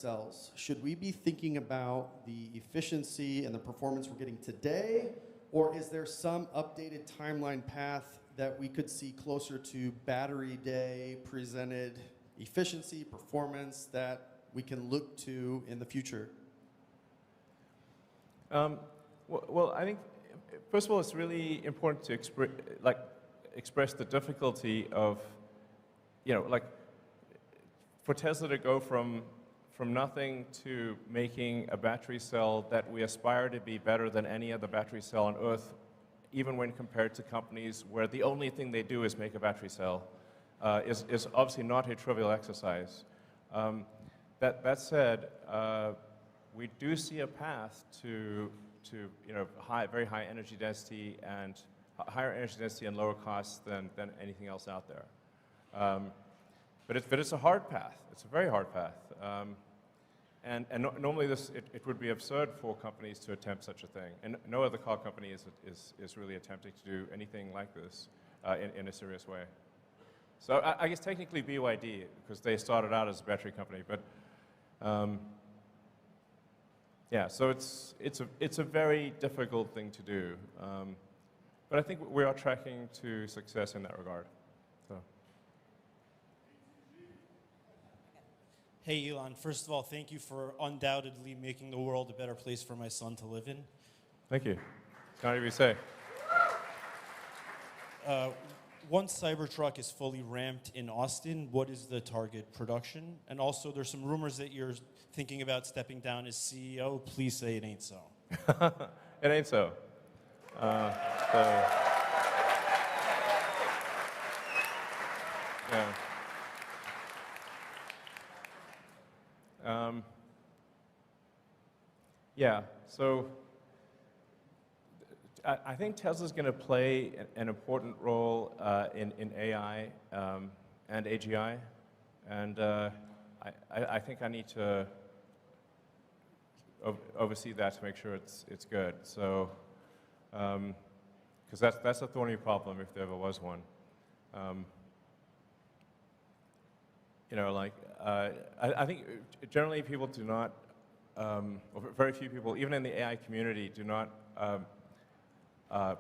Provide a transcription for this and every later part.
cells, should we be thinking about the efficiency and the performance we're getting today, or is there some updated timeline path that we could see closer to battery day presented efficiency, performance that we can look to in the future? Well, I think, first of all, it's really important to express the difficulty of, for Tesla to go from nothing to making a battery cell that we aspire to be better than any other battery cell on Earth, even when compared to companies where the only thing they do is make a battery cell, is obviously not a trivial exercise. That said, we do see a path to very high energy density and higher energy density and lower costs than anything else out there. But it's a hard path. It's a very hard path. Normally it would be absurd for companies to attempt such a thing. And no other car company is really attempting to do anything like this in a serious way. So I guess technically BYD, because they started out as a battery company, but yeah, so it's a very difficult thing to do. But I think we are tracking to success in that regard. So. Hey, Elon. First of all, thank you for undoubtedly making the world a better place for my son to live in. Thank you. Can't even say. Once Cybertruck is fully ramped in Austin, what is the target production? And also, there's some rumors that you're thinking about stepping down as CEO. Please say it ain't so. It ain't so. Yeah. Yeah, so I think Tesla's going to play an important role in AI and AGI, and I think I need to oversee that to make sure it's good. So, because that's a thorny problem if there ever was one. I think generally people do not, or very few people, even in the AI community, do not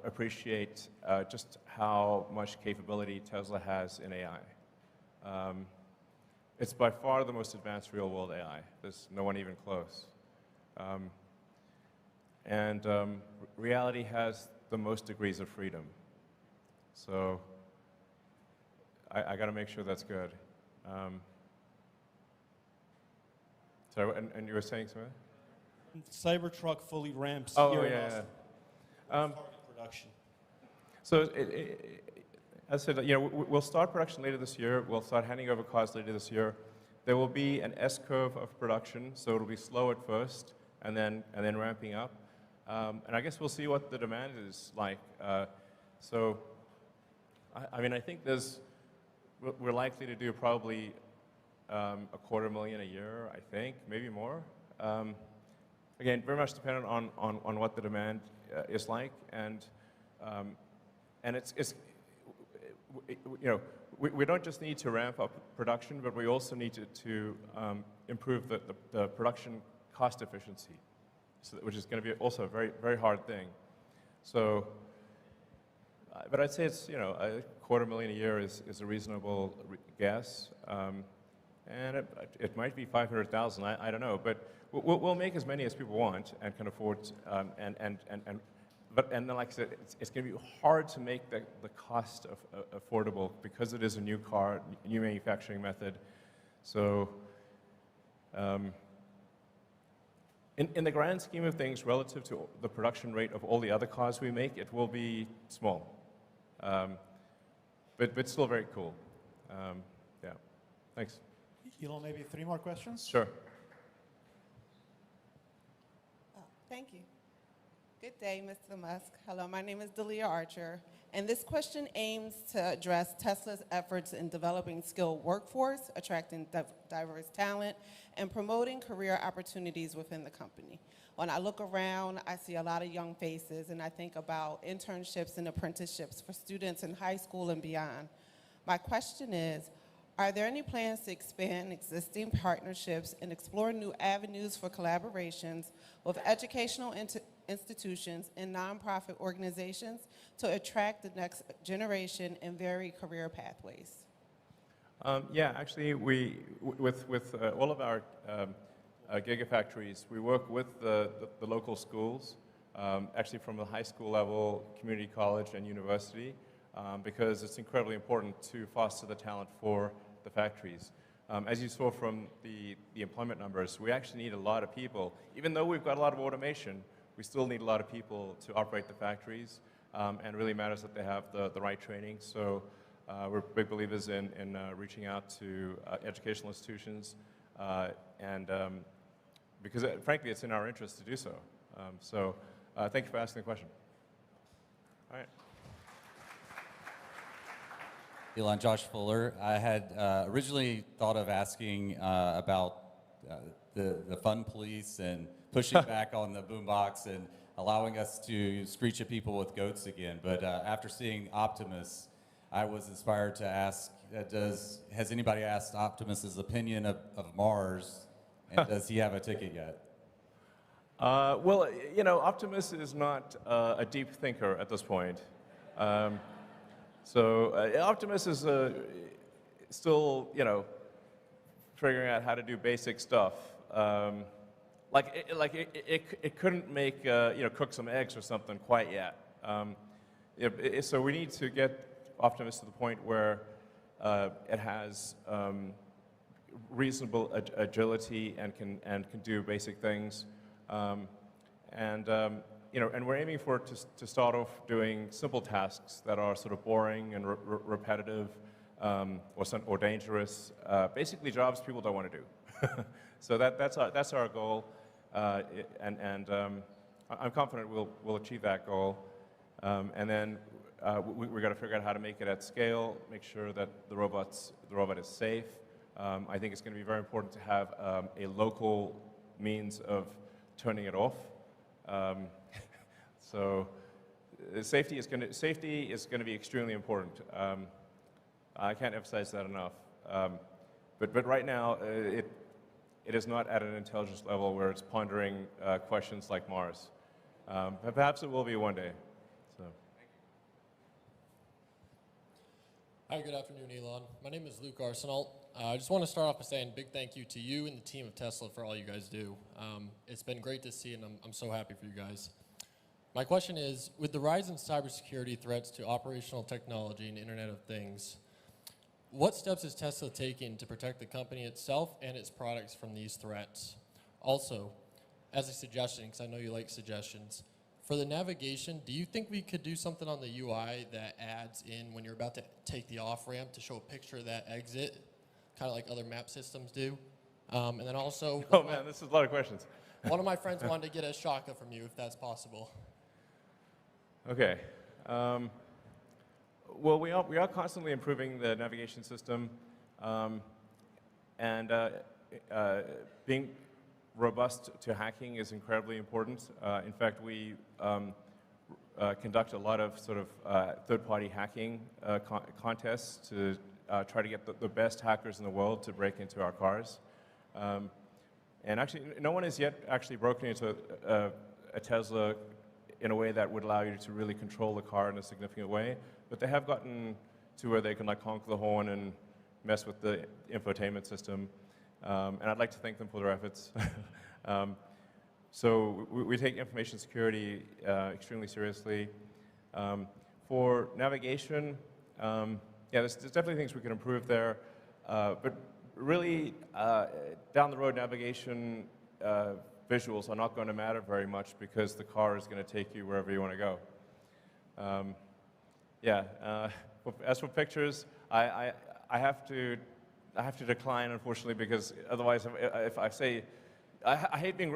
appreciate just how much capability Tesla has in AI. It's by far the most advanced real-world AI. There's no one even close. Reality has the most degrees of freedom. So I got to make sure that's good. So, and you were saying something? Cybertruck fully ramps here in Austin. Target production. So, as I said, we'll start production later this year. We'll start handing over cars later this year. There will be an S-curve of production, so it'll be slow at first, and then ramping up. And I guess we'll see what the demand is like. So, I think we're likely to do probably 250,000 a year, I think, maybe more. Again, very much dependent on what the demand is like, and we don't just need to ramp up production, but we also need to improve the production cost efficiency, which is going to be also a very, very hard thing. So, but I'd say it's 250,000 a year is a reasonable guess. And it might be 500,000, I don't know, but we'll make as many as people want and can afford, but then like I said, it's going to be hard to make the cost affordable because it is a new car, new manufacturing method. So, in the grand scheme of things, relative to the production rate of all the other cars we make, it will be small, but still very cool. Yeah, thanks. Elon, maybe 3 more questions? Sure. Thank you. Good day, Mr. Musk. Hello, my name is Delia Archer, and this question aims to address Tesla's efforts in developing skilled workforce, attracting diverse talent, and promoting career opportunities within the company. When I look around, I see a lot of young faces, and I think about internships and apprenticeships for students in high school and beyond. My question is, Are there any plans to expand existing partnerships and explore new avenues for collaborations with educational institutions and nonprofit organizations to attract the next generation and vary career pathways? Yeah, actually, with all of our gigafactories, we work with the local schools, actually from the high school level, community college, and university, because it's incredibly important to foster the talent for the factories. As you saw from the employment numbers, we actually need a lot of people. Even though we've got a lot of automation, we still need a lot of people to operate the factories, and it really matters that they have the right training. So we're big believers in reaching out to educational institutions, and because frankly, it's in our interest to do so. Thank you for asking the question. All right. Elon, Josh Fuller. I had originally thought of asking about the fun police and pushing back on the boombox and allowing us to screech at people with goats again. But after seeing Optimus, I was inspired to ask, has anybody asked Optimus's opinion of Mars, and does he have a ticket yet? Well, you know, Optimus is not a deep thinker at this point. Optimus is still, you know, figuring out how to do basic stuff. It couldn't make, you know, cook some eggs or something quite yet. So we need to get Optimus to the point where it has reasonable agility and can do basic things. You know, and we're aiming for it to start off doing simple tasks that are sort of boring and repetitive or dangerous, basically jobs people don't want to do. So that's our goal, and I'm confident we'll achieve that goal. And then we've got to figure out how to make it at scale, make sure that the robot is safe. I think it's going to be very important to have a local means of turning it off. So safety is going to be extremely important. I can't emphasize that enough. But right now, it is not at an intelligence level where it's pondering questions like Mars. But perhaps it will be one day. So. Hi, good afternoon, Elon. My name is Luke Arsenault. I just want to start off by saying a big thank you to you and the team of Tesla for all you guys do. It's been great to see, and I'm so happy for you guys. My question is, with the rise in cybersecurity threats to operational technology and Internet of Things, what steps is Tesla taking to protect the company itself and its products from these threats? Also, as a suggestion, because I know you like suggestions, for the navigation, do you think we could do something on the UI that adds in when you're about to take the off-ramp to show a picture of that exit, kind of like other map systems do? And then also... Oh man, this is a lot of questions. One of my friends wanted to get a shaka from you, if that's possible. Okay. Well, we are constantly improving the navigation system, and being robust to hacking is incredibly important. In fact, we conduct a lot of sort of third-party hacking contests to try to get the best hackers in the world to break into our cars. And actually, no one has yet actually broken into a Tesla in a way that would allow you to really control the car in a significant way. But they have gotten to where they can like honk the horn and mess with the infotainment system. And I'd like to thank them for their efforts. So we take information security extremely seriously. For navigation, yeah, there's definitely things we can improve there. But really, down the road, navigation visuals are not going to matter very much because the car is going to take you wherever you want to go. As for pictures, I have to decline, unfortunately, because otherwise, if I say, I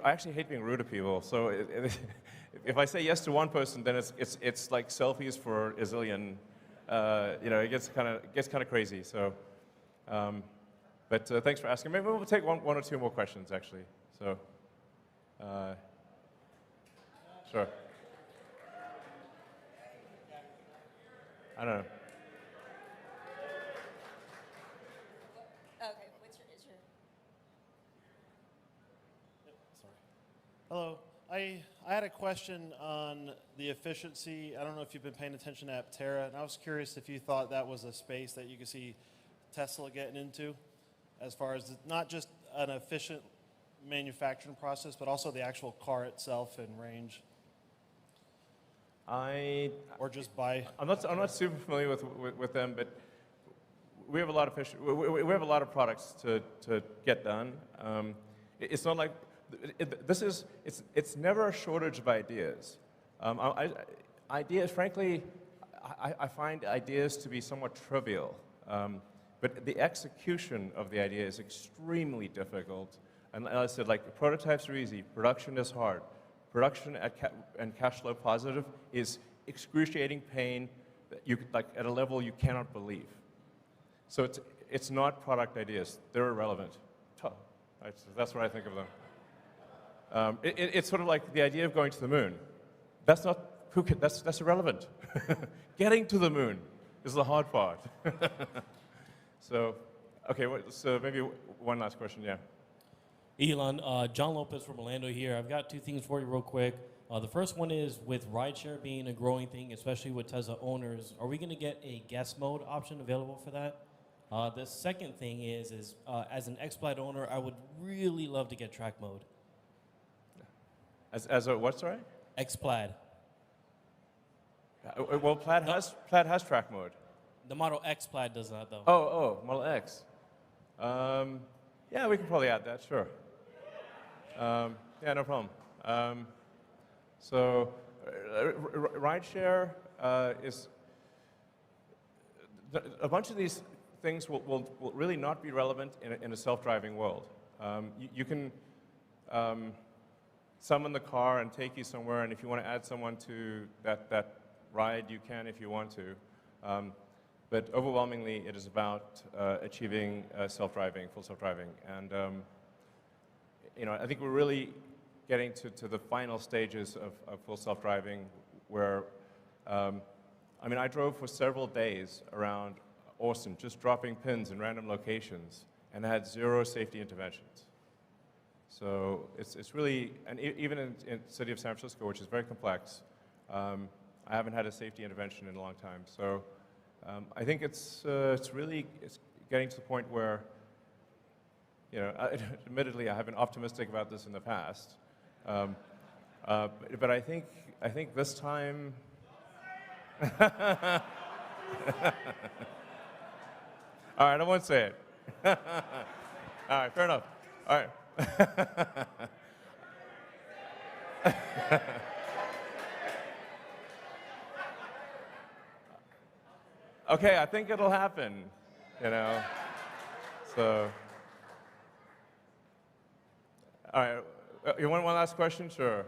actually hate being rude to people. So if I say yes to one person, then it's like selfies for a zillion. You know, it gets kind of crazy. So, but thanks for asking. Maybe we'll take one or two more questions, actually. So, sure. I don't know. Hello. I had a question on the efficiency. I don't know if you've been paying attention to Aptera, and I was curious if you thought that was a space that you could see Tesla getting into, as far as not just an efficient manufacturing process, but also the actual car itself and range, or just buy. I'm not super familiar with them, but we have a lot of we have a lot of products to get done. It's not like it's never a shortage of ideas. Ideas, frankly, I find ideas to be somewhat trivial, but the execution of the idea is extremely difficult. And as I said, like, prototypes are easy, production is hard. Production and cash flow positive is excruciating pain that at a level you cannot believe. So it's not product ideas; they're irrelevant. That's what I think of them. It's sort of like the idea of going to the moon. That's not that's irrelevant. Getting to the moon is the hard part. So, okay. So maybe one last question. Yeah. Elon, John Lopez from Orlando here. I've got two things for you real quick. The first one is, with rideshare being a growing thing, especially with Tesla owners, are we going to get a guest mode option available for that? The second thing is as an X-Plaid owner, I would really love to get track mode. As a what, sorry? X-Plaid. Well, Plaid has track mode. The Model X Plaid does not, though. Oh, Model X. Yeah, we can probably add that, sure. Yeah, no problem. So, rideshare is a bunch of these things will really not be relevant in a self-driving world. You can summon the car and take you somewhere, and if you want to add someone to that ride, you can if you want to. But overwhelmingly, it is about achieving self-driving, full self-driving. And I think we're really getting to the final stages of full self-driving, where, I drove for several days around Austin, just dropping pins in random locations, and I had 0 safety interventions. So it's really, and even in the city of San Francisco, which is very complex, I haven't had a safety intervention in a long time. So I think it's getting to the point where, admittedly, I have been optimistic about this in the past, but I think this time. All right, I won't say it. All right, fair enough. All right. Okay, I think it'll happen, So, all right, you want one last question? Sure.